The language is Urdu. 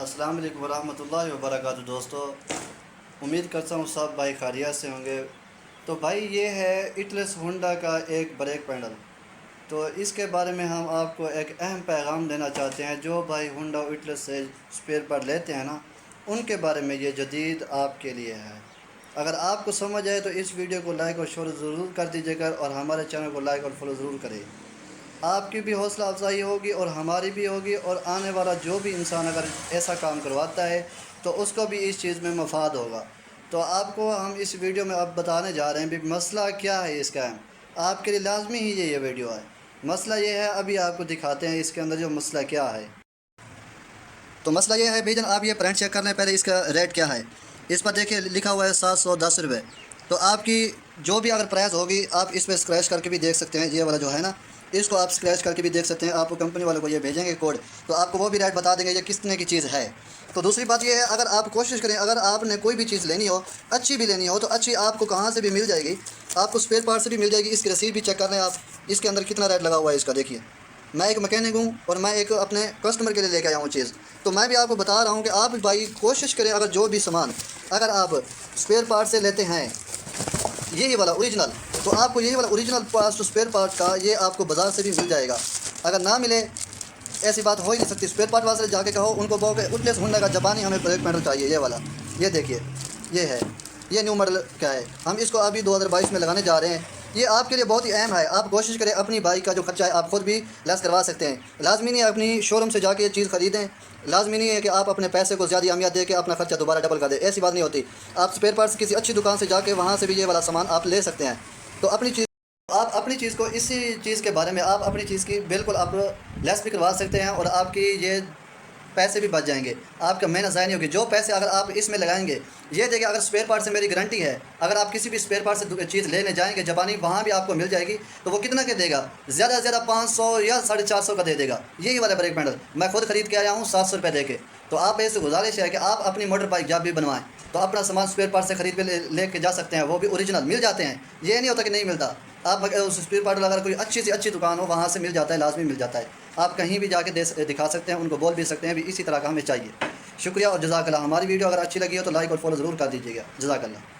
السلام علیکم ورحمۃ اللہ وبرکاتہ دوستو، امید کرتا ہوں سب بھائی خیریت سے ہوں گے۔ تو بھائی یہ ہے اٹلس ہونڈا کا ایک بریک پینڈل۔ تو اس کے بارے میں ہم آپ کو ایک اہم پیغام دینا چاہتے ہیں۔ جو بھائی ہونڈا اٹلس سے اسپیئر پارٹ لیتے ہیں نا، ان کے بارے میں یہ جدید آپ کے لیے ہے۔ اگر آپ کو سمجھ آئے تو اس ویڈیو کو لائک اور شیئر ضرور کر دیجیے گا، اور ہمارے چینل کو لائک اور فالو ضرور کریں۔ آپ کی بھی حوصلہ افزائی ہوگی اور ہماری بھی ہوگی، اور آنے والا جو بھی انسان اگر ایسا کام کرواتا ہے تو اس کو بھی اس چیز میں مفاد ہوگا۔ تو آپ کو ہم اس ویڈیو میں اب بتانے جا رہے ہیں بھی مسئلہ کیا ہے اس کا۔ آپ کے لیے لازمی ہی یہ ویڈیو ہے۔ مسئلہ یہ ہے، ابھی آپ کو دکھاتے ہیں اس کے اندر جو مسئلہ کیا ہے۔ تو مسئلہ یہ ہے بھائی جان، آپ یہ پرنٹ چیک کر لیں پہلے اس کا ریٹ کیا ہے۔ اس پر دیکھیں لکھا ہوا ہے 710 روپے۔ تو آپ کی جو بھی اگر پرائز ہوگی آپ اس پہ اسکریچ کر کے بھی دیکھ سکتے ہیں۔ یہ والا جو ہے نا، اس کو آپ اسکریچ کر کے بھی دیکھ سکتے ہیں۔ آپ کو کمپنی والوں کو یہ بھیجیں گے کوڈ، تو آپ کو وہ بھی ریٹ بتا دیں گے یہ کتنے کی چیز ہے۔ تو دوسری بات یہ ہے، اگر آپ کوشش کریں، اگر آپ نے کوئی بھی چیز لینی ہو، اچھی بھی لینی ہو، تو اچھی آپ کو کہاں سے بھی مل جائے گی۔ آپ کو اسپیئر پارٹ سے بھی مل جائے گی۔ اس کی رسید بھی چیک کر لیں آپ، اس کے اندر کتنا ریٹ لگا ہوا ہے اس کا دیکھیے۔ میں ایک مکینک ہوں اور میں ایک اپنے کسٹمر کے لیے لے کے آیا ہوں چیز، تو میں بھی آپ کو بتا رہا ہوں کہ آپ بھائی کوشش کریں، اگر جو بھی سامان اگر آپ اسپیئر پارٹ سے لیتے ہیں یہی والا اوریجنل، تو آپ کو یہی والا اوریجنل پارٹ اسپیئر پارٹ کا یہ آپ کو بازار سے بھی مل جائے گا۔ اگر نہ ملے، ایسی بات ہو ہی نہیں سکتی۔ اسپیئر پارٹ والے جا کے کہو، ان کو کہو کہ اٹلس ہونڈا کا جاپانی ہمیں بریک پینڈل چاہیے، یہ والا، یہ دیکھیے، یہ ہے، یہ نیو ماڈل کا ہے۔ ہم اس کو ابھی 2022 میں لگانے جا رہے ہیں۔ یہ آپ کے لیے بہت ہی اہم ہے۔ آپ کوشش کریں، اپنی بائک کا جو خرچہ ہے آپ خود بھی لیس کروا سکتے ہیں۔ لازمی نہیں ہے اپنی شو روم سے جا کے یہ چیز خریدیں، لازمی نہیں ہے کہ آپ اپنے پیسے کو زیادہ اہمیت دے کے اپنا خرچہ دوبارہ ڈبل کر دیں، ایسی بات نہیں ہوتی۔ آپ اسپیئر پارٹس کسی اچھی دکان سے جا کے وہاں سے بھی یہ والا سامان آپ لے سکتے ہیں۔ تو آپ اپنی چیز کو، اسی چیز کے بارے میں آپ اپنی چیز کی بالکل آپ لیس بھی کروا سکتے ہیں، اور آپ کی یہ پیسے بھی بچ جائیں گے، آپ کا محنت ضائع نہیں ہوگی۔ جو پیسے اگر آپ اس میں لگائیں گے، یہ دیکھیں، اگر اسپیئر پارٹ سے میری گارنٹی ہے، اگر آپ کسی بھی اسپیئر پارٹ سے چیز لینے جائیں گے جاپانی، وہاں بھی آپ کو مل جائے گی، تو وہ کتنا کے دے گا؟ زیادہ سے زیادہ 500 یا 450 کا دے دے گا۔ یہی والا بریک پینڈل میں خود خرید کے آیا ہوں 700 روپے دے کے۔ تو آپ ایسے گزارش ہے کہ آپ اپنی موٹر بائک جب بھی بنوائیں تو اپنا سامان اسپیئر پارٹ سے خرید کے لے کے جا سکتے ہیں، وہ بھی اوریجنل مل جاتے ہیں۔ یہ نہیں ہوتا کہ نہیں ملتا۔ آپ اس اسپیئر پارٹ اگر کوئی اچھی سے اچھی دکان ہو، وہاں سے مل جاتا ہے، لازمی مل جاتا ہے۔ آپ کہیں بھی جا کے دکھا سکتے ہیں، ان کو بول بھی سکتے ہیں بھی اسی طرح کا ہمیں چاہیے۔ شکریہ اور جزاک اللہ۔ ہماری ویڈیو اگر اچھی لگی ہو تو لائک اور فالو ضرور کر دیجیے گا۔ جزاک اللہ۔